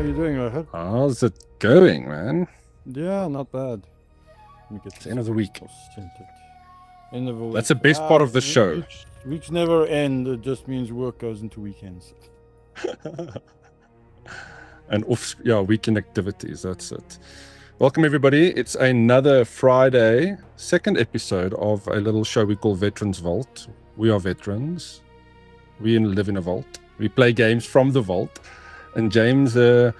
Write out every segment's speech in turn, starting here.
are you doing, Rohit? How's it going, man? Yeah, not bad. Let me get It's the end of the week. End of the week. That's the best part of the show. Weeks never end. It just means work goes into weekends. And weekend activities. That's it. Welcome, everybody. It's another Friday, second episode of a little show we call Veterans Vault. We are veterans. We live in a vault. We play games from the vault. And James is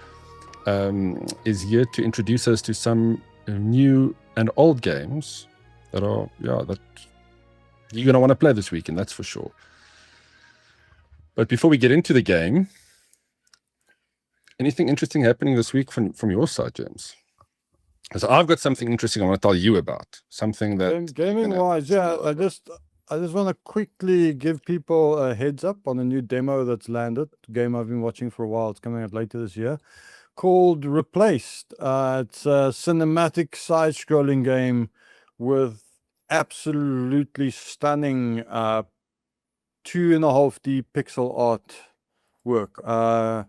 here to introduce us to some new and old games that are, that you're going to want to play this weekend, that's for sure. But before we get into the game, anything interesting happening this week from your side, James? So I've got something interesting I want to tell you about. Something that gaming-wise, I just want to quickly give people a heads up on a new demo that's landed. A game I've been watching for a while. It's coming out later this year, called Replaced. It's a cinematic side-scrolling game with absolutely stunning 2.5D pixel art work. I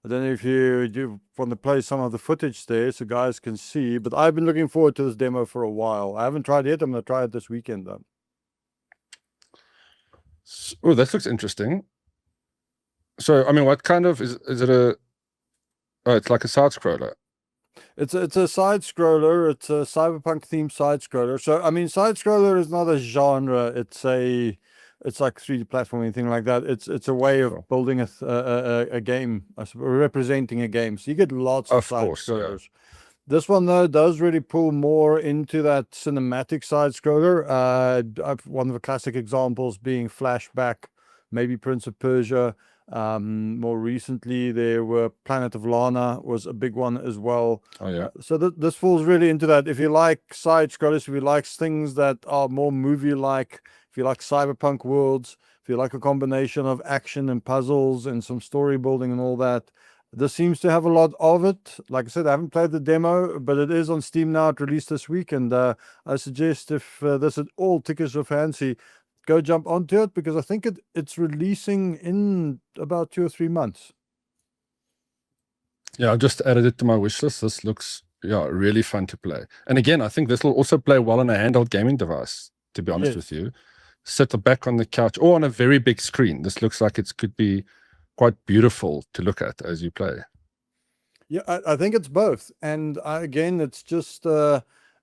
don't know if you want to play some of the footage there so guys can see, but I've been looking forward to this demo for a while. I haven't tried it yet. I'm going to try it this weekend, though. Oh, that looks interesting. So, I mean, what kind of, is it a, it's like a side-scroller. It's a side-scroller. It's a cyberpunk-themed side-scroller. So, I mean, side-scroller is not a genre. It's like 3D platforming, thing like that. It's a way of building a game, representing a game. So you get lots of side-scrollers. Yeah. This one, though, does really pull more into that cinematic side-scroller. One of the classic examples being Flashback, maybe Prince of Persia. More recently, there were Planet of Lana was a big one as well. Oh, yeah. So this falls really into that. If you like side-scrollers, if you like things that are more movie-like, if you like cyberpunk worlds, if you like a combination of action and puzzles and some story building and all that, this seems to have a lot of it. Like I said, I haven't played the demo, but it is on Steam now. It released this week, and I suggest if this at all tickles your fancy, go jump onto it, because I think it's releasing in about 2 or 3 months. Yeah, I've just added it to my wish list. This looks really fun to play. And again, I think this will also play well on a handheld gaming device, to be honest with you. Sit back on the couch or on a very big screen. This looks like it could be quite beautiful to look at as you play. Yeah, I think it's both. And again, it's just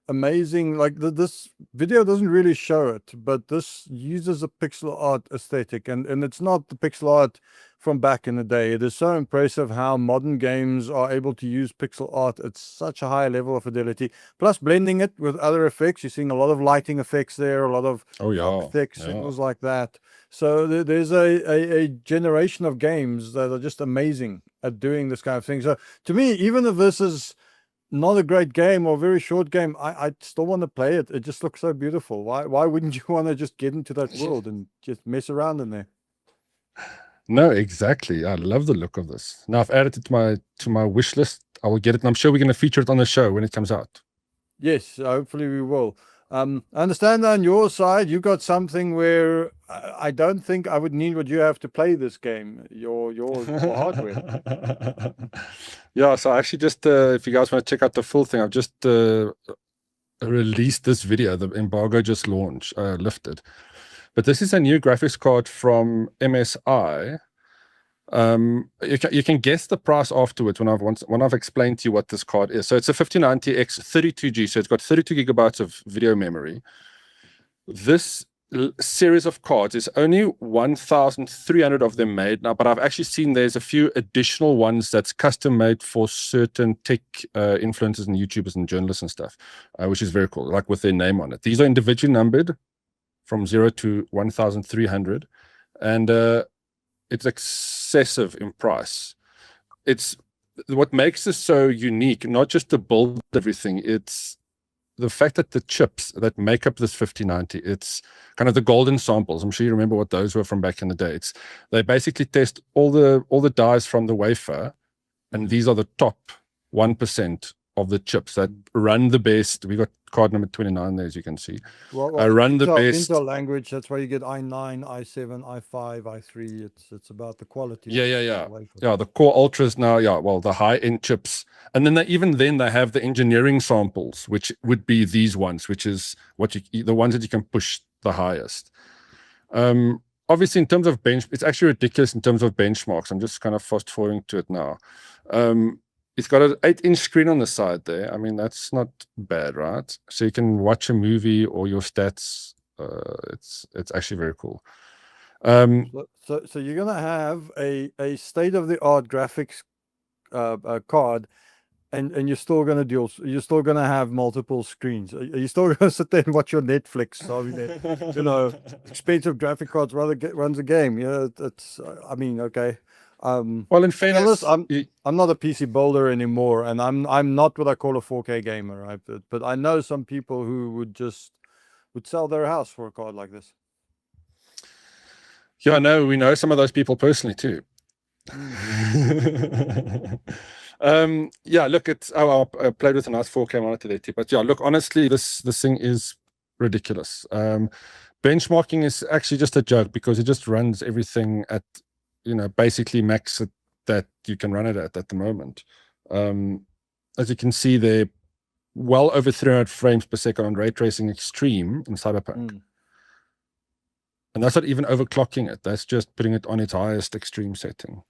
amazing. Like this video doesn't really show it, but this uses a pixel art aesthetic, and it's not the pixel art from back in the day. It is so impressive how modern games are able to use pixel art at such a high level of fidelity, plus blending it with other effects. You're seeing a lot of lighting effects there, a lot of effects, signals like that. So there's a generation of games that are just amazing at doing this kind of thing. So to me, even if this is not a great game or a very short game, I still want to play it. It just looks so beautiful. Why wouldn't you want to just get into that world and just mess around in there? No, exactly. I love the look of this. Now I've added it to my wish list. I will get it, and I'm sure we're going to feature it on the show when it comes out. Yes, hopefully we will. I understand on your side, you got something where I don't think I would need what you have to play this game, your hardware. Yeah, so I actually just, if you guys want to check out the full thing, I've just released this video. The embargo just lifted. But this is a new graphics card from MSI. You can guess the price afterwards when I've explained to you what this card is. So it's a 5090X 32G, so it's got 32 gigabytes of video memory. This series of cards is only 1,300 of them made now, but I've actually seen there's a few additional ones that's custom made for certain tech influencers and YouTubers and journalists and stuff, which is very cool, like with their name on it. These are individually numbered from 0 to 1,300, and it's excessive in price. It's what makes this so unique, not just the build, everything. It's the fact that the chips that make up this 5090, it's kind of the golden samples. I'm sure you remember what those were from back in the day. They basically test all the dies from the wafer, and these are the top 1% the chips that run the best. We got card number 29 there, as you can see. Well, Run the best. Intel language, that's why you get i9, i7, i5, i3. It's about the quality. Yeah. The Core Ultras now, well, the high-end chips. And then they have the engineering samples, which would be these ones, which is the ones that you can push the highest. Obviously, in terms of it's actually ridiculous in terms of benchmarks. I'm just kind of fast forwarding to it now. It's got an 8-inch screen on the side there. I mean, that's not bad, right? So you can watch a movie or your stats. It's actually very cool. So you're gonna have a state-of-the-art graphics card, and you're still gonna have multiple screens. Are you still gonna sit there and watch your Netflix? I mean, expensive graphic cards runs a game. Yeah, that's. I mean, okay. Well, in fairness, I'm not a PC builder anymore, and I'm not what I call a 4K gamer, right? But I know some people who would sell their house for a card like this. Yeah, no, we know some of those people personally too. Yeah, look, I played with a nice 4K monitor there too. But yeah, look, honestly, this thing is ridiculous. Benchmarking is actually just a joke because it just runs everything at basically max that you can run it at the moment. As you can see, they're well over 300 frames per second on ray tracing extreme in Cyberpunk. And that's not even overclocking it. That's just putting it on its highest extreme setting.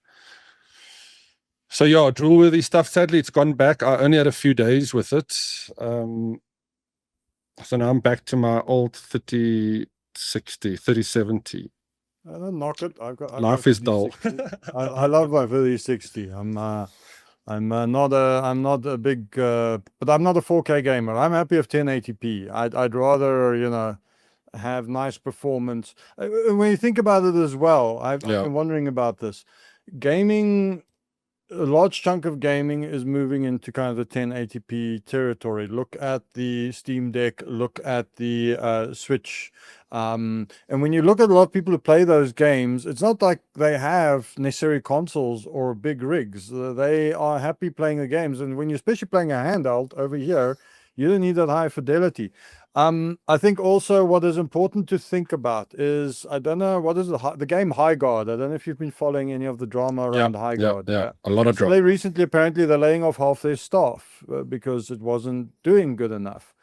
So yeah, drool-worthy stuff. Sadly, it's gone back. I only had a few days with it. So now I'm back to my old 3060, 3070. I don't knock it. Life is dull. I love my 3060. I'm not a big, but I'm not a 4K gamer. I'm happy with 1080p. I'd rather, have nice performance. When you think about it as well, I've been wondering about this. Gaming, a large chunk of gaming is moving into kind of the 1080p territory. Look at the Steam Deck, look at the Switch. And when you look at a lot of people who play those games, it's not like they have necessary consoles or big rigs. They are happy playing the games. And when you're especially playing a handheld over here, you don't need that high fidelity. I think also what is important to think about is, I don't know, what is the game High Guard? I don't know if you've been following any of the drama around High Guard. Yeah, a lot of drama. They recently, apparently, they're laying off half their staff because it wasn't doing good enough.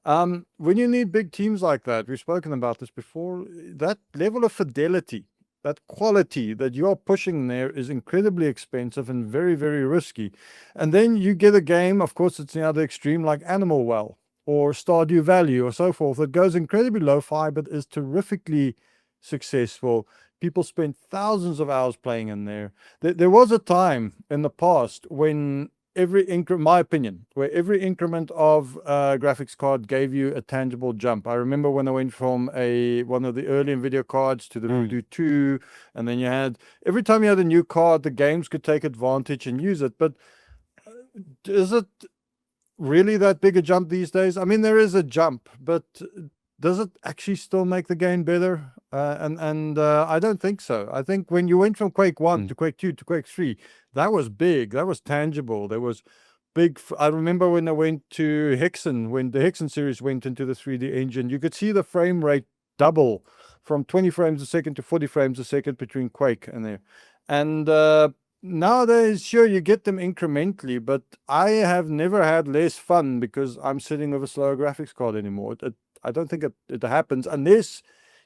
When you need big teams like that, we've spoken about this before, that level of fidelity, that quality that you are pushing there is incredibly expensive and very, very risky. And then you get a game, of course, it's the other extreme, like Animal Well or Stardew Valley or so forth, that goes incredibly lo-fi but is terrifically successful. People spend thousands of hours playing in there. There was a time in the past when my opinion, where every increment of graphics card gave you a tangible jump. I remember when I went from one of the early NVIDIA cards to the Voodoo 2, and then every time you had a new card, the games could take advantage and use it. But is it really that big a jump these days? I mean, there is a jump, but does it actually still make the game better? I don't think so. I think when you went from Quake 1 to Quake 2 to Quake 3, that was big. That was tangible. There was big. I remember when I went to Hexen, when the Hexen series went into the 3D engine, you could see the frame rate double from 20 frames a second to 40 frames a second between Quake and there. And nowadays, sure, you get them incrementally, but I have never had less fun because I'm sitting with a slower graphics card anymore. I don't think it happens unless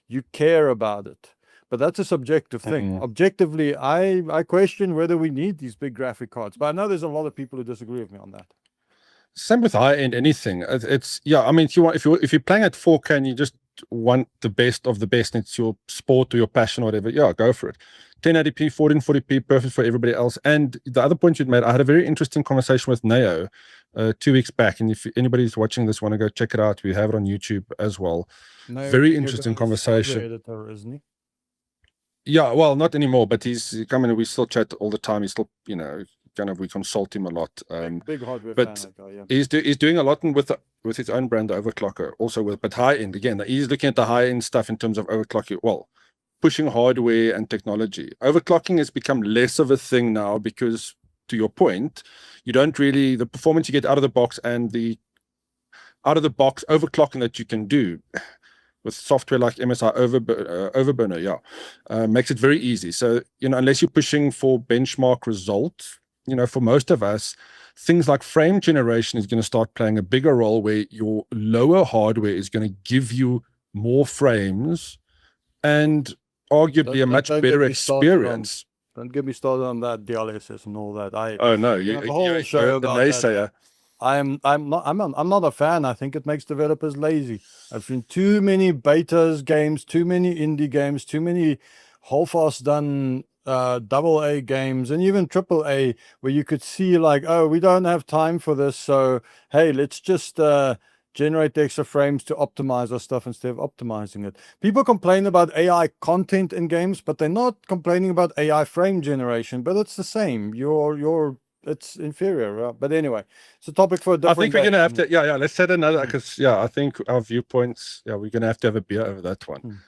you care about it. But that's a subjective thing. Objectively, I question whether we need these big graphic cards. But I know there's a lot of people who disagree with me on that. Same with high-end anything. It's I mean, if you're playing at 4K and you just want the best of the best, and it's your sport or your passion or whatever, go for it. 1080p, 1440p, perfect for everybody else. And the other point you'd made, I had a very interesting conversation with Neo 2 weeks back, and if anybody's watching this, want to go check it out, we have it on YouTube as well. Very interesting conversation. Editor, isn't he? Yeah, well, not anymore, but he's coming. We still chat all the time. He's still, we consult him a lot. Big hardware but fan, that guy, yeah. He's doing a lot with his own brand, the Overclocker, also but high end again. He's looking at the high end stuff in terms of overclocking. Well, pushing hardware and technology. Overclocking has become less of a thing now because to your point, you don't really, the performance you get out of the box and the out of the box overclocking that you can do with software like MSI Overburner, makes it very easy. So, unless you're pushing for benchmark results, for most of us, things like frame generation is going to start playing a bigger role, where your lower hardware is going to give you more frames and arguably a much better experience. Don't get me started on that DLSS and all that. Oh no, you're the naysayer. I'm not a fan. I think it makes developers lazy. I've seen too many betas games, too many indie games, too many half-ass done AA games, and even AAA, where you could see like, oh, we don't have time for this, so hey, let's just generate the extra frames to optimize our stuff instead of optimizing it. People complain about AI content in games, but they're not complaining about AI frame generation. But it's the same. It's inferior. Right? But anyway, it's a topic for a different I think we're going to have to, let's set another, because, I think our viewpoints, we're going to have a beer over that one.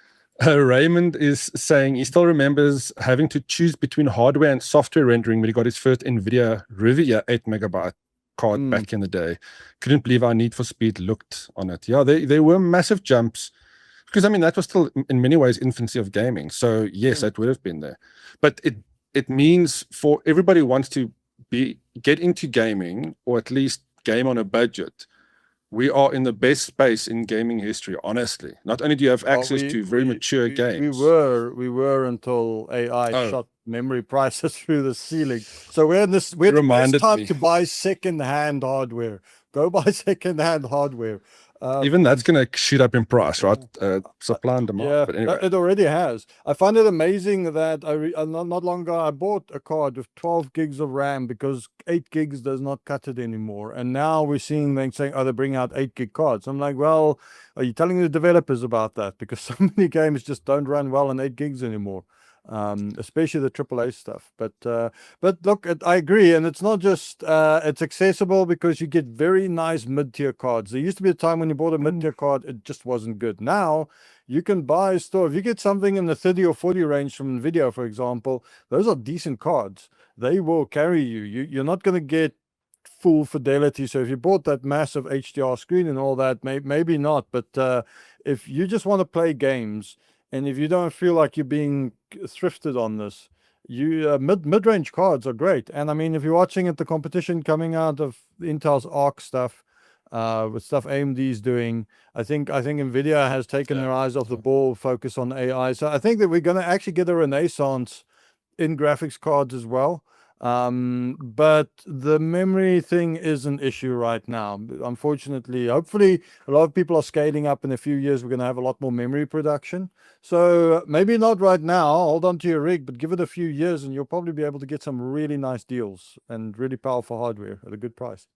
Raymond is saying he still remembers having to choose between hardware and software rendering when he got his first NVIDIA Rivia 8 megabyte card back in the day. Couldn't believe how Need for Speed looked on it. There were massive jumps, because, that was still, in many ways, infancy of gaming. So, yes, that would have been there. But it means for everybody who wants to get into gaming, or at least game on a budget, we are in the best space in gaming history, honestly. Not only do you have access to very mature games. We were until AI shot memory prices through the ceiling. So we're the best time to buy second-hand hardware. Go buy second-hand hardware. Even that's going to shoot up in price, right? Supply and demand. Yeah, but anyway. It already has. I find it amazing that not long ago I bought a card with 12 gigs of RAM because 8 gigs does not cut it anymore. And now we're seeing them saying, oh, they bring out 8 gig cards. I'm like, well, are you telling the developers about that? Because so many games just don't run well on 8 gigs anymore. Especially the AAA stuff. But look, I agree, and it's not just it's accessible because you get very nice mid-tier cards. There used to be a time when you bought a mid-tier card, it just wasn't good. Now you can buy store. If you get something in the 30 or 40 range from Nvidia, for example, those are decent cards. They will carry you. You're not going to get full fidelity. So if you bought that massive HDR screen and all that, maybe not. But if you just want to play games, and if you don't feel like you're being thrifted on this, mid-range cards are great. And if you're watching at the competition coming out of Intel's Arc stuff, with stuff AMD's doing, I think Nvidia has taken their eyes off the ball, focus on AI. So I think that we're going to actually get a renaissance in graphics cards as well. But the memory thing is an issue right now. Unfortunately, hopefully a lot of people are scaling up. In a few years, we're going to have a lot more memory production. So maybe not right now, hold on to your rig, but give it a few years and you'll probably be able to get some really nice deals and really powerful hardware at a good price.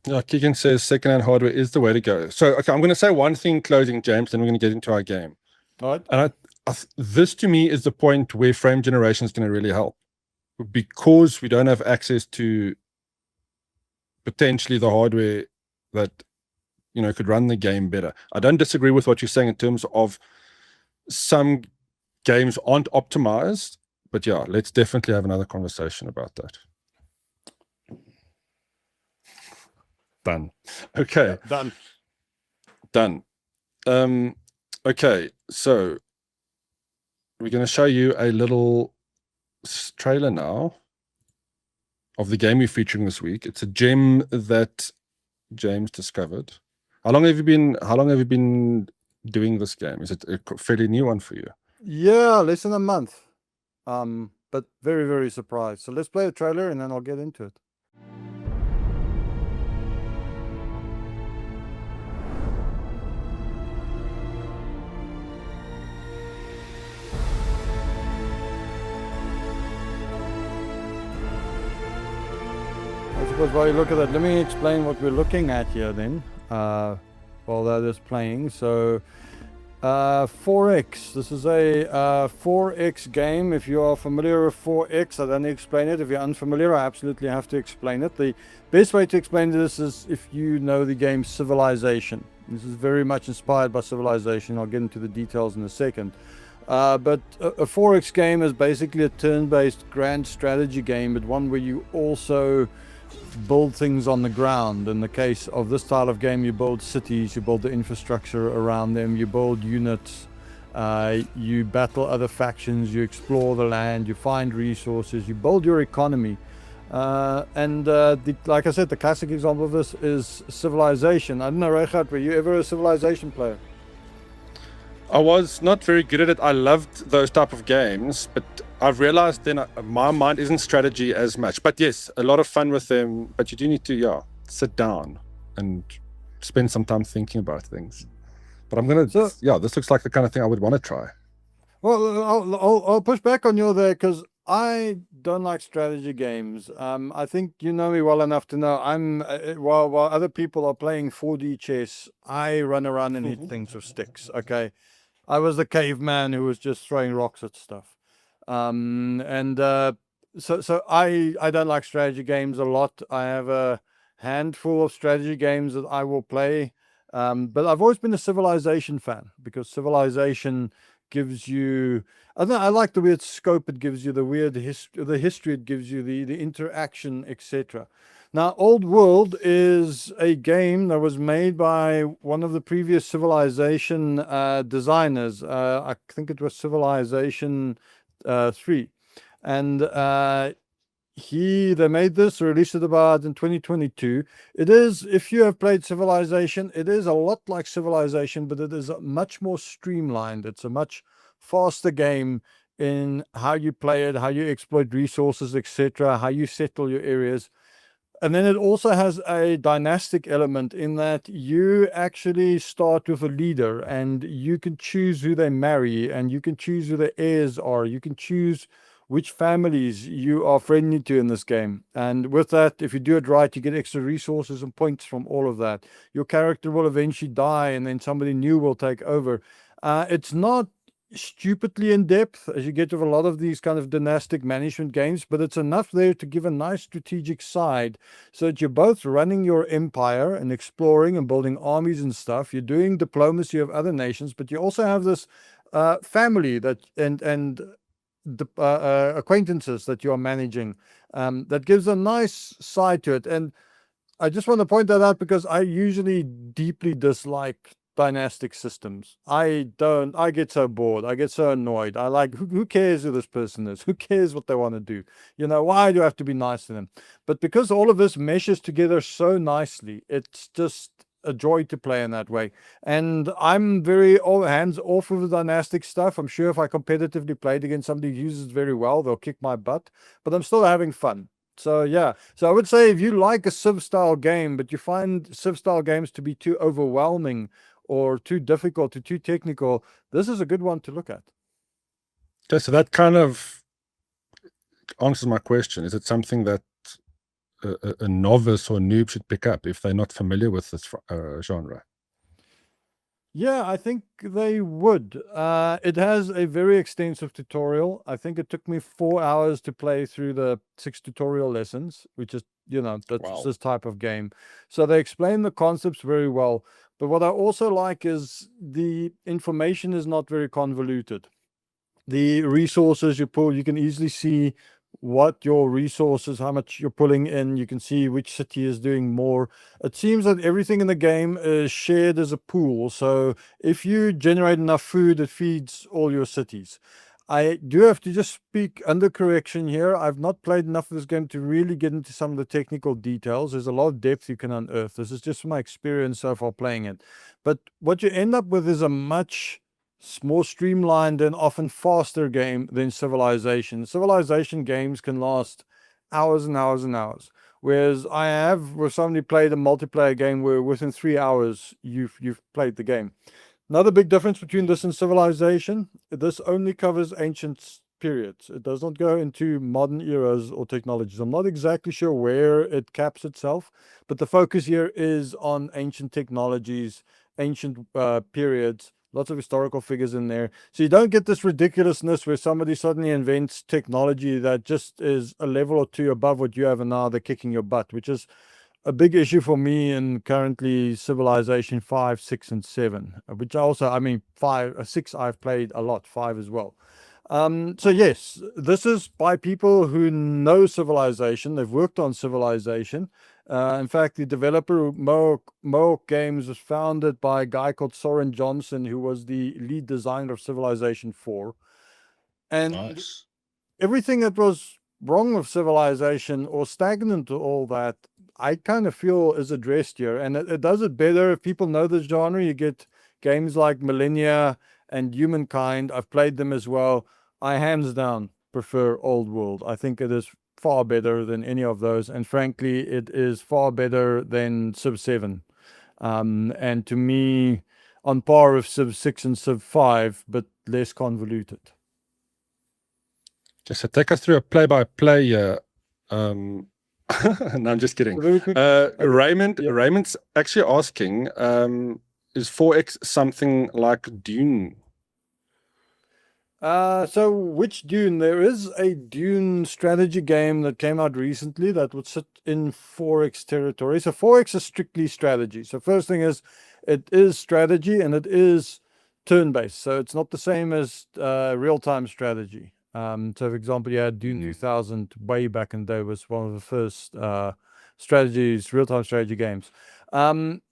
Yeah, Keegan says secondhand hardware is the way to go. So, okay, I'm going to say one thing closing, James, then we're going to get into our game. All right. And this to me is the point where frame generation is going to really help. Because we don't have access to potentially the hardware that could run the game better. I don't disagree with what you're saying in terms of some games aren't optimized, but let's definitely have another conversation about that. Done. Okay. Yeah, done. Okay, so we're going to show you a little trailer now of the game we're featuring this week. It's a gem that James discovered. How long have you been doing this game? Is it a fairly new one for you? Yeah, less than a month. But very, very surprised. So let's play the trailer and then I'll get into it. While you look at that, let me explain what we're looking at here then, while that is playing. So 4X, this is a 4X game. If you are familiar with 4X, I don't need to explain it. If you're unfamiliar, I absolutely have to explain it. The best way to explain this is if you know the game Civilization. This is very much inspired by Civilization. I'll get into the details in a second. But a 4X game is basically a turn-based grand strategy game, but one where you also build things on the ground. In the case of this style of game, you build cities, you build the infrastructure around them, you build units, you battle other factions, you explore the land, you find resources, you build your economy. Like I said, the classic example of this is Civilization. I don't know, Reichardt, were you ever a Civilization player? I was not very good at it. I loved those type of games, but I've realized then my mind isn't strategy as much. But yes, a lot of fun with them. But you do need to, sit down and spend some time thinking about things. But I'm gonna, this looks like the kind of thing I would want to try. Well, I'll push back on you there because I don't like strategy games. I think you know me well enough to know while other people are playing 4D chess, I run around and hit things with sticks. Okay. I was the caveman who was just throwing rocks at stuff. So I don't like strategy games a lot. I have a handful of strategy games that I will play. But I've always been a Civilization fan because Civilization gives you, I don't know, I like the weird scope it gives you, the weird history it gives you, the interaction, etc. Now, Old World is a game that was made by one of the previous Civilization designers. I think it was Civilization 3. And they made this, released it about in 2022. It is, if you have played Civilization, it is a lot like Civilization, but it is much more streamlined. It's a much faster game in how you play it, how you exploit resources, etc., how you settle your areas. And then it also has a dynastic element in that you actually start with a leader and you can choose who they marry and you can choose who the heirs are. You can choose which families you are friendly to in this game. And with that, if you do it right, you get extra resources and points from all of that. Your character will eventually die and then somebody new will take over. It's not stupidly in depth as you get with a lot of these kind of dynastic management games, but it's enough there to give a nice strategic side so that you're both running your empire and exploring and building armies and stuff. You're doing diplomacy of other nations, but you also have this family that and acquaintances that you're managing that gives a nice side to it. And I just want to point that out because I usually deeply dislike dynastic systems. I get so bored. I get so annoyed. I like, who cares who this person is? Who cares what they want to do? Why do I have to be nice to them? But because all of this meshes together so nicely, it's just a joy to play in that way. And I'm very hands off with the dynastic stuff. I'm sure if I competitively played against somebody who uses it very well, they'll kick my butt, but I'm still having fun. So yeah, so I would say if you like a Civ style game, but you find Civ style games to be too overwhelming or too difficult or too technical, this is a good one to look at. Okay, so that kind of answers my question. Is it something that a novice or a noob should pick up if they're not familiar with this genre? Yeah, I think they would. It has a very extensive tutorial. I think it took me 4 hours to play through the 6 tutorial lessons, which is, that's this type of game. So they explain the concepts very well. But what I also like is the information is not very convoluted. The resources you pull, you can easily see what your resources, how much you're pulling in. You can see which city is doing more. It seems that everything in the game is shared as a pool. So if you generate enough food, it feeds all your cities. I do have to just speak under correction here. I've not played enough of this game to really get into some of the technical details. There's a lot of depth you can unearth. This is just my experience so far playing it. But what you end up with is a much more streamlined and often faster game than Civilization. Civilization games can last hours and hours and hours. Whereas I have with somebody played a multiplayer game where within 3 hours you've played the game. Another big difference between this and Civilization, this only covers ancient periods. It does not go into modern eras or technologies. I'm not exactly sure where it caps itself, but the focus here is on ancient technologies, ancient periods, lots of historical figures in there. So you don't get this ridiculousness where somebody suddenly invents technology that just is a level or two above what you have and now they're kicking your butt, which is a big issue for me in currently Civilization 5, 6, and 7, which also, I mean, 6 I've played a lot, 5 as well. So yes, this is by people who know Civilization. They've worked on Civilization. In fact, the developer Mohawk Games was founded by a guy called Soren Johnson, who was the lead designer of Civilization 4. And Nice. everything that was wrong with Civilization or stagnant or all that, I kind of feel is addressed here. And it does it better if people know the genre. You get games like Millennia and Humankind. I've played them as well. I hands down prefer Old World. I think it is far better than any of those. And frankly, it is far better than Civ 7. And to me, on par with Civ 6 and Civ 5, but less convoluted. Just so take us through a play-by-play here. No, I'm just kidding. Very quick. Raymond, Yeah. Raymond's actually asking, is 4X something like Dune? So which Dune? There is a Dune strategy game that came out recently that would sit in 4X territory. So 4X is strictly strategy. So first thing is, it is strategy and it is turn-based. So it's not the same as real-time strategy. So for example, you had Dune 2000 way back in the day, was one of the first real-time strategy games.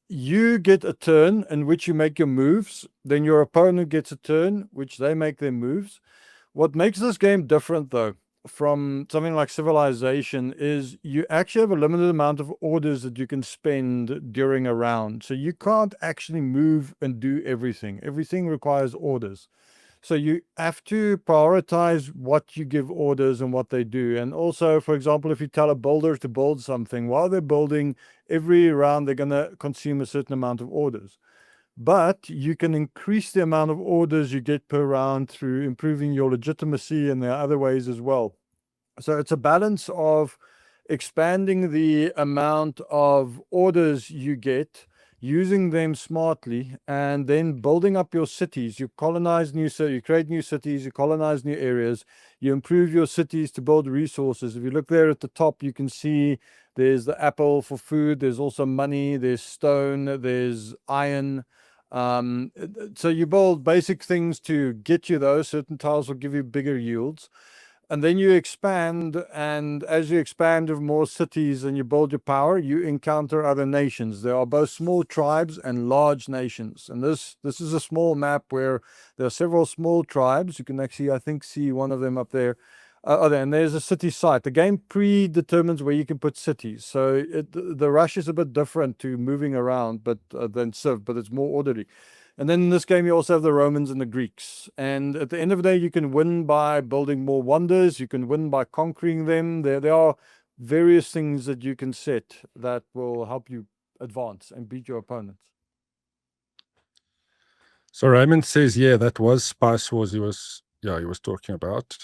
You get a turn in which you make your moves, then your opponent gets a turn which they make their moves. What makes this game different though from something like Civilization is you actually have a limited amount of orders that you can spend during a round. So you can't actually move and do everything. Everything requires orders. So you have to prioritize what you give orders and what they do. And also, for example, if you tell a builder to build something, while they're building, every round they're going to consume a certain amount of orders. But you can increase the amount of orders you get per round through improving your legitimacy, and there are other ways as well. So it's a balance of expanding the amount of orders you get, using them smartly, and then building up your cities. You colonize new cities, you create new cities, you colonize new areas, you improve your cities to build resources. If you look there at the top, you can see there's the apple for food, there's also money, there's stone, there's iron. So you build basic things to get you those. Certain tiles will give you bigger yields. And then you expand, and as you expand with more cities and you build your power, you encounter other nations. There are both small tribes and large nations. And this is a small map where there are several small tribes. You can actually, I think, see one of them up there. And there's a city site. The game predetermines where you can put cities. So the rush is a bit different to moving around, but than Civ, but it's more orderly. And then in this game, you also have the Romans and the Greeks. And at the end of the day, you can win by building more wonders. You can win by conquering them. There are various things that you can set that will help you advance and beat your opponents. So Raymond says, yeah, that was Spice Wars he was talking about.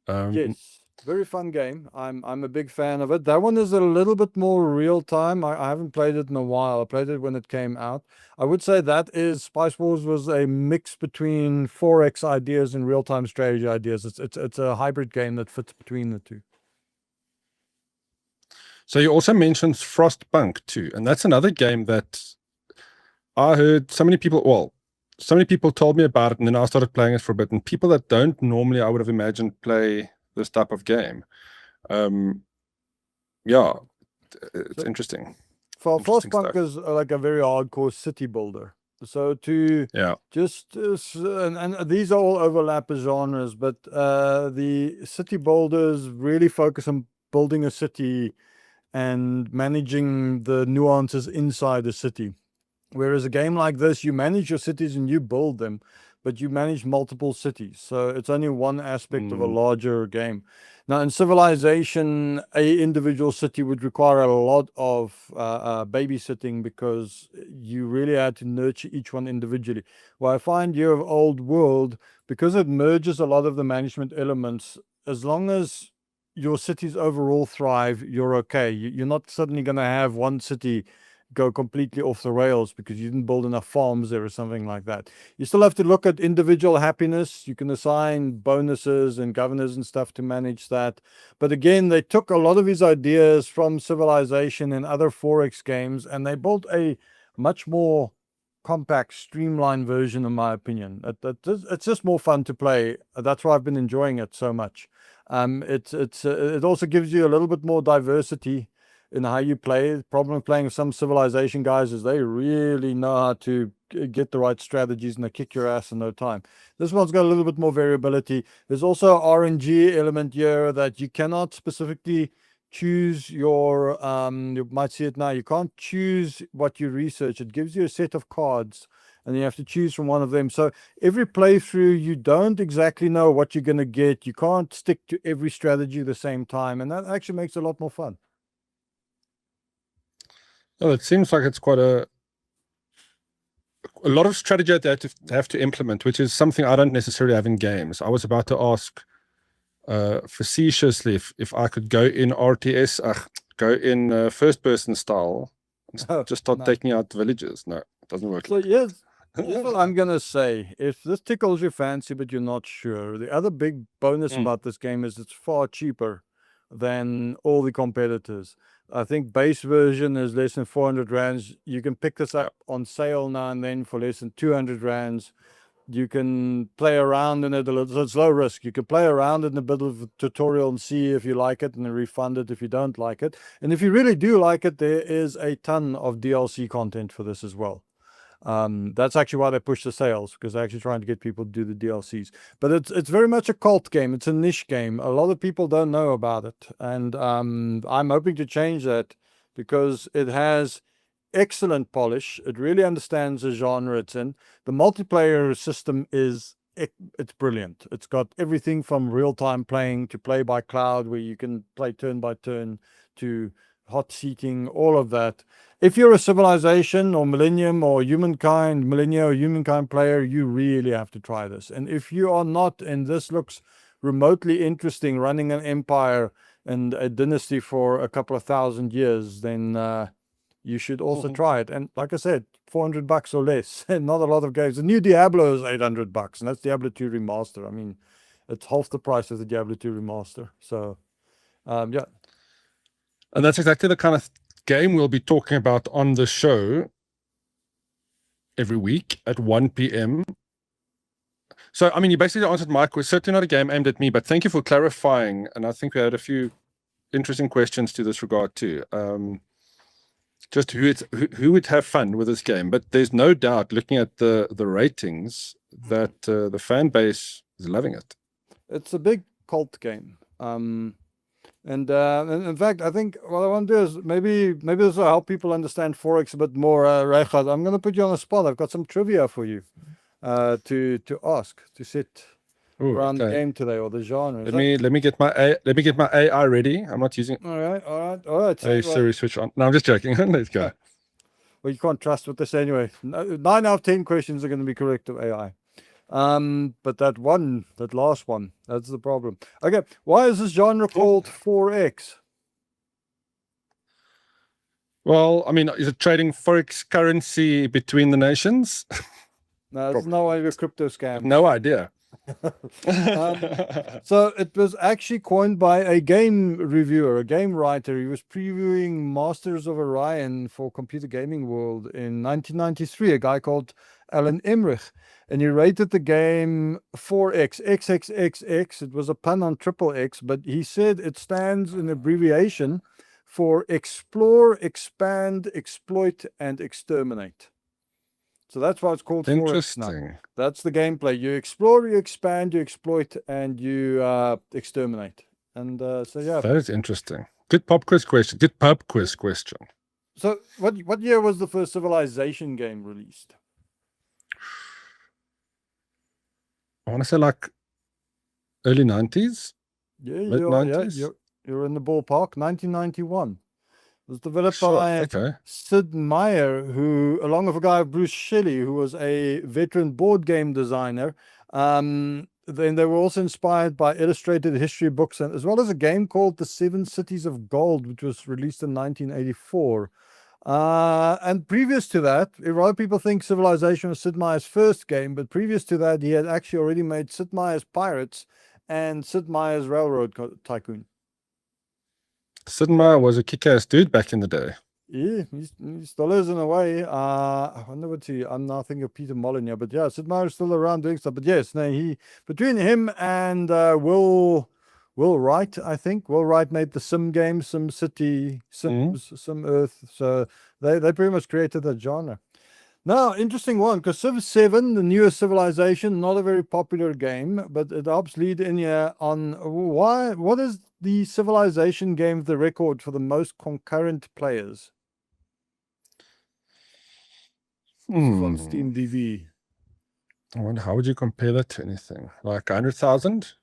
Yes, very fun game. I'm a big fan of it. That one is a little bit more real time. I haven't played it in a while. I played it when it came out. I would say that is Spice Wars was a mix between 4X ideas and real time strategy ideas. It's a hybrid game that fits between the two. So you also mentioned Frostpunk too, and that's another game that I heard so many people told me about it, and then I started playing it for a bit. And people that don't normally, I would have imagined, play this type of game. Yeah, it's interesting. Frostpunk is like a very hardcore city builder. So to just and these all overlap as genres, but the city builders really focus on building a city and managing the nuances inside the city. Whereas a game like this, you manage your cities and you build them, but you manage multiple cities. So it's only one aspect of a larger game. Now in Civilization, a individual city would require a lot of babysitting because you really had to nurture each one individually. Well, I find you have Old World, because it merges a lot of the management elements, as long as your cities overall thrive, you're okay. You're not suddenly going to have one city go completely off the rails because you didn't build enough farms there or something like that. You still have to look at individual happiness. You can assign bonuses and governors and stuff to manage that. But again, they took a lot of his ideas from Civilization and other 4X games, and they built a much more compact, streamlined version, in my opinion. It's just more fun to play. That's why I've been enjoying it so much. It also gives you a little bit more diversity in how you play. The problem with playing with some Civilization guys is they really know how to get the right strategies, and they kick your ass in no time. This one's got a little bit more variability. There's also an RNG element here that you cannot specifically choose your you might see it now, you can't choose what you research. It gives you a set of cards and you have to choose from one of them. So every playthrough, you don't exactly know what you're going to get. You can't stick to every strategy at the same time, and that actually makes it a lot more fun. Well, it seems like it's quite a lot of strategy that they have to implement, which is something I don't necessarily have in games. I was about to ask facetiously if I could go in RTS, go in first-person style, and just start taking out villages. No, it doesn't work. So yes, here's what I'm gonna say. If this tickles your fancy, but you're not sure, the other big bonus about this game is it's far cheaper than all the competitors. I think base version is less than 400 rands. You can pick this up on sale now and then for less than 200 rands. You can play around in it a little, so it's low risk. You can play around in the middle of a tutorial and see if you like it, and then refund it if you don't like it. And if you really do like it, there is a ton of DLC content for this as well. That's actually why they push the sales, because they're actually trying to get people to do the DLCs. But it's very much a cult game. It's a niche game. A lot of people don't know about it, and I'm hoping to change that, because it has excellent polish. It really understands the genre it's in. The multiplayer system it's brilliant. It's got everything from real-time playing to play by cloud, where you can play turn by turn, to hot seating, all of that. If you're a Civilization or Millennium or Millennia or Humankind player, you really have to try this. And if you are not, and this looks remotely interesting, running an empire and a dynasty for a couple of thousand years, then you should also try it. And like I said, $400 or less. Not a lot of games. The new Diablo is $800, and that's Diablo 2 Remaster. I mean, it's half the price of the Diablo 2 Remaster. So, yeah. And that's exactly the kind of game we'll be talking about on the show every week at 1 p.m. So, I mean, you basically answered my question. Certainly not a game aimed at me, but thank you for clarifying. And I think we had a few interesting questions to this regard too. Just who would have fun with this game. But there's no doubt, looking at the ratings, that the fan base is loving it. It's a big cult game. And in fact, I think what I want to do is maybe this will help people understand 4X a bit more. Reichardt, I'm going to put you on the spot. I've got some trivia for you to ask, to sit around the game today, or the genre. Let me get my AI ready. I'm not using. All right. Hey Siri, switch on. No, I'm just joking. Let's go. Well, you can't trust with this anyway. 9 out of 10 questions are going to be correct of AI. But that last one, that's the problem. Okay, why is this genre called 4X? Well, I mean, is it trading forex currency between the nations? No, it's no way of a crypto scam. No idea. So it was actually coined by a game reviewer, a game writer. He was previewing Masters of Orion for Computer Gaming World in 1993, a guy called Alan Emmerich. And he rated the game 4X, XXXX. It was a pun on triple X, but he said it stands in abbreviation for explore, expand, exploit, and exterminate. So that's why it's called 4X now. That's the gameplay. You explore, you expand, you exploit, and you exterminate. And so, yeah. That is interesting. Good pub quiz question. So what year was the first Civilization game released? I want to say like early 90s. Yeah, you're in the ballpark. 1991. It was developed by Sid Meier, who, along with a guy, Bruce Shelley, who was a veteran board game designer. Then they were also inspired by illustrated history books, and as well as a game called The Seven Cities of Gold, which was released in 1984. And previous to that, a lot of people think Civilization was Sid Meier's first game, but previous to that, he had actually already made Sid Meier's Pirates and Sid Meier's Railroad Tycoon. Sid Meier was a kick-ass dude back in the day. Yeah, he still is in a way. I wonder what I'm now thinking of Peter Molyneux, but yeah, Sid Meier's still around doing stuff. But yes, no, between him and Will Wright, I think Will Wright made the Sim games, Sim City, Sims, Sim Earth. So they pretty much created that genre. Now, interesting one, because Civ 7, the newest Civilization, not a very popular game, but it helps lead in here on what is the Civilization game with the record for the most concurrent players? This is on Steam DV. I wonder, how would you compare that to anything? Like 100,000?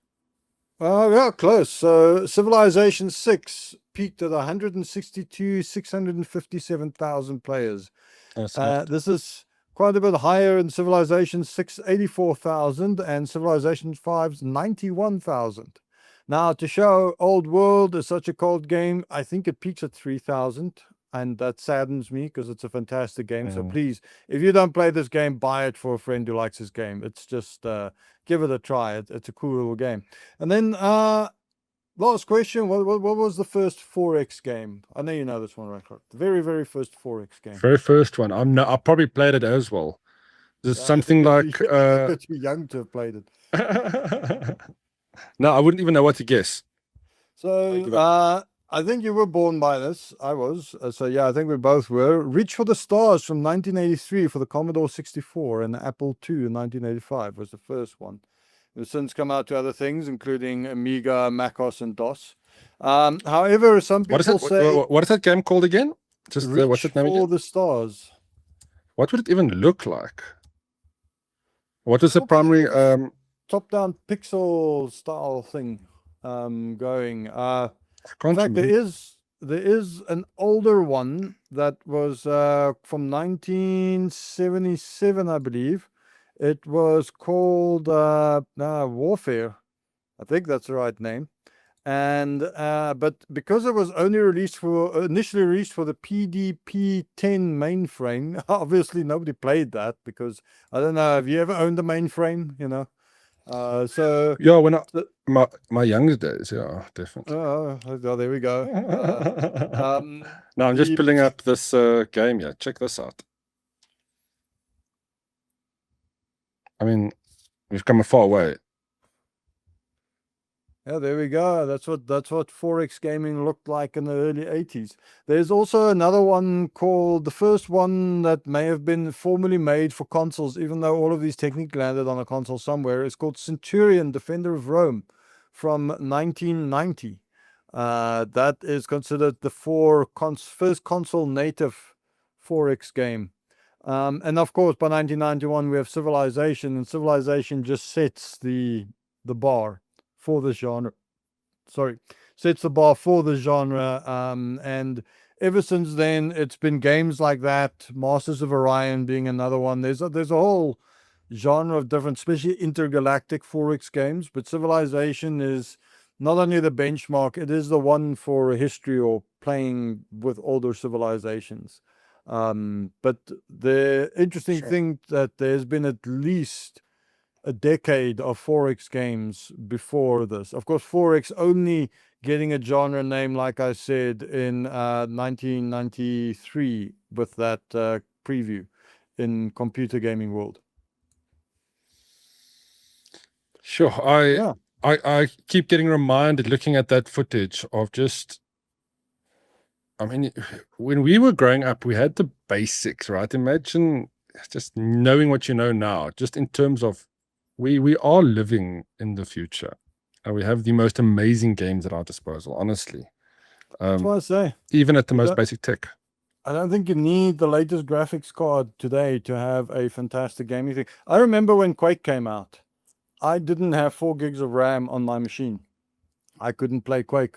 Yeah, close. So Civilization 6 peaked at 657,000 players. This is quite a bit higher in Civilization 6, 84,000, and Civilization 5's 91,000. Now, to show Old World is such a cold game, I think it peaks at 3,000, and that saddens me because it's a fantastic game. So please, if you don't play this game, buy it for a friend who likes this game. It's just, give it a try. It's a cool little game. And then, last question, what was the first 4X game? I know you know this one, right? The very, very first 4X game. Very first one. I probably played it as well. There's something like... You're too young to have played it. No, I wouldn't even know what to guess. So, I think you were born by this. I was. So, yeah, I think we both were. Reach for the Stars from 1983 for the Commodore 64 and Apple II in 1985 was the first one. It's since come out to other things, including Amiga, MacOS, and DOS. However, some people say... What is that game called again? Just what's its name Reach again? for the Stars. What would it even look like? What is the primary... top-down pixel style thing going. In fact, there is an older one that was from 1977, I believe. It was called Warfare. I think that's the right name. And but because it was only initially released for the PDP-10 mainframe, obviously nobody played that because I don't know. Have you ever owned a mainframe? You know. So yeah, when my younger days, yeah, definitely. Oh, there we go. Now I'm just pulling up this game here. Check this out. I mean, we've come a far way. Yeah, there we go. That's what 4X gaming looked like in the early 80s. There's also another one called, the first one that may have been formally made for consoles, even though all of these technically landed on a console somewhere. It's called Centurion, Defender of Rome from 1990. That is considered the first console native 4X game. And of course, by 1991, we have Civilization, and Civilization just sets the bar for the genre. Sets the bar for the genre. And ever since then, it's been games like that, Masters of Orion being another one. There's a whole genre of different, especially intergalactic 4X games, but Civilization is not only the benchmark, it is the one for history or playing with older civilizations. But the interesting thing that there's been at least a decade of 4X games before this. Of course, 4X only getting a genre name, like I said, in 1993 with that preview in Computer Gaming World. Sure. I keep getting reminded looking at that footage of just, I mean, when we were growing up, we had the basics, right? Imagine just knowing what you know now, just in terms of we are living in the future, and we have the most amazing games at our disposal, honestly. That's what I say. Even at the most basic tech. I don't think you need the latest graphics card today to have a fantastic gaming thing. I remember when Quake came out, I didn't have 4 gigs of RAM on my machine. I couldn't play Quake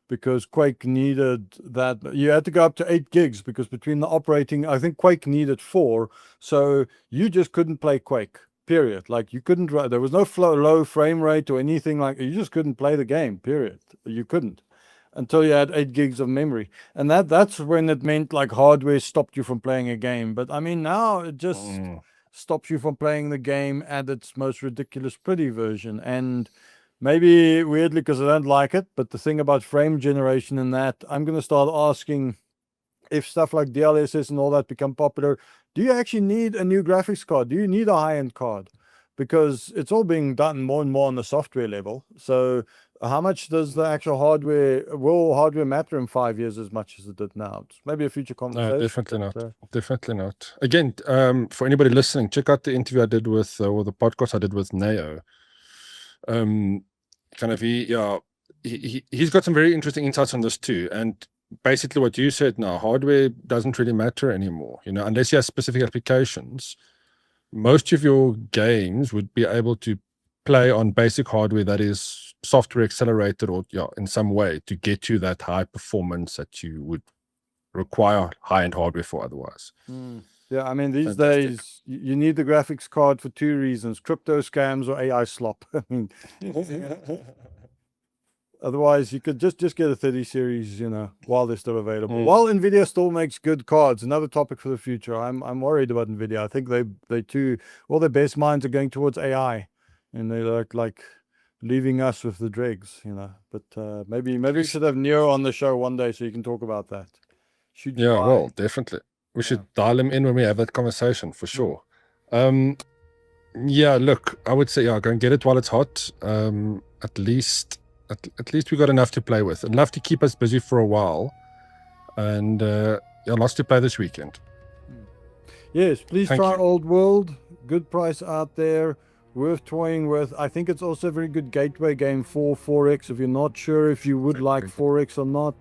because Quake needed that. You had to go up to 8 gigs because between the operating, I think Quake needed 4. So you just couldn't play Quake, period. Like you couldn't, there was no low frame rate or anything like, you just couldn't play the game, period. You couldn't. until you had 8 gigs of memory. And that's when it meant like hardware stopped you from playing a game. But I mean, now it just stops you from playing the game at its most ridiculous pretty version. And maybe weirdly, because I don't like it, but the thing about frame generation and that, I'm going to start asking, if stuff like DLSS and all that become popular, do you actually need a new graphics card? Do you need a high-end card? Because it's all being done more and more on the software level. So how much does the actual will hardware matter in 5 years as much as it did now? It's maybe a future conversation. No, definitely not. Definitely not. Again, for anybody listening, check out the interview I did with, or the podcast I did with Neo. He's got some very interesting insights on this too. And basically what you said now, hardware doesn't really matter anymore, you know, unless you have specific applications. Most of your games would be able to play on basic hardware that is software accelerated, or in some way to get you that high performance that you would require high-end hardware for otherwise. Yeah, I mean, these days you need the graphics card for 2 reasons: crypto scams or AI slop. I mean, otherwise you could just get a 30 series, you know, while they're still available. While Nvidia still makes good cards, another topic for the future. I'm worried about Nvidia. I think they too, all their best minds are going towards AI, and they're like leaving us with the dregs, you know. But maybe we should have Neo on the show one day so you can talk about that. Well, definitely. We should dial him in when we have that conversation for sure. Yeah, look, I would say, go and get it while it's hot. At least we got enough to play with, enough to keep us busy for a while, and lots to play this weekend. Yes, please try Old World. Good price out there, worth toying with. I think it's also a very good gateway game for 4X. If you're not sure if you would like 4X or not,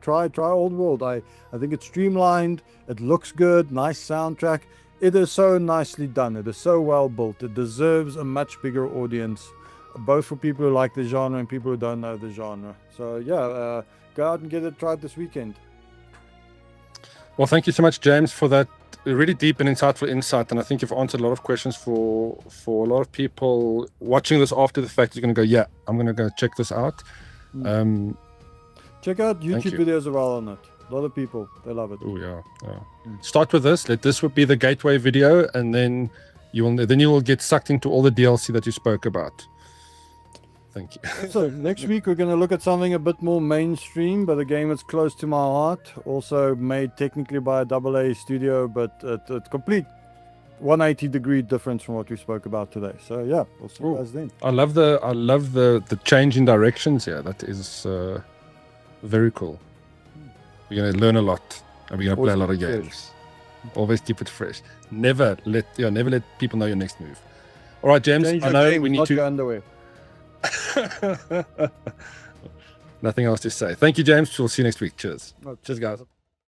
try Old World. I think it's streamlined. It looks good. Nice soundtrack. It is so nicely done. It is so well built. It deserves a much bigger audience, both for people who like the genre and people who don't know the genre. So yeah, go out and get it tried this weekend. Well, thank you so much, James, for that really deep and insightful insight. And I think you've answered a lot of questions for a lot of people watching this after the fact. You're going to go, I'm going to go check this out. Check out YouTube videos as well on it. A lot of people, they love it. Oh yeah. Start with this. Let this be the gateway video, and then you will get sucked into all the DLC that you spoke about. Thank you. So next week we're going to look at something a bit more mainstream, but a game that's close to my heart. Also made technically by a AA studio, but a complete 180-degree difference from what we spoke about today. So yeah, we'll see you guys then. I love the change in directions here. That is very cool. We're going to learn a lot, and we're going to play a lot of games. Always keep it fresh. Never let people know your next move. All right, James. I know we need to. Underwear. Nothing else to say. Thank you, James. We'll see you next week. Cheers. Cheers, guys.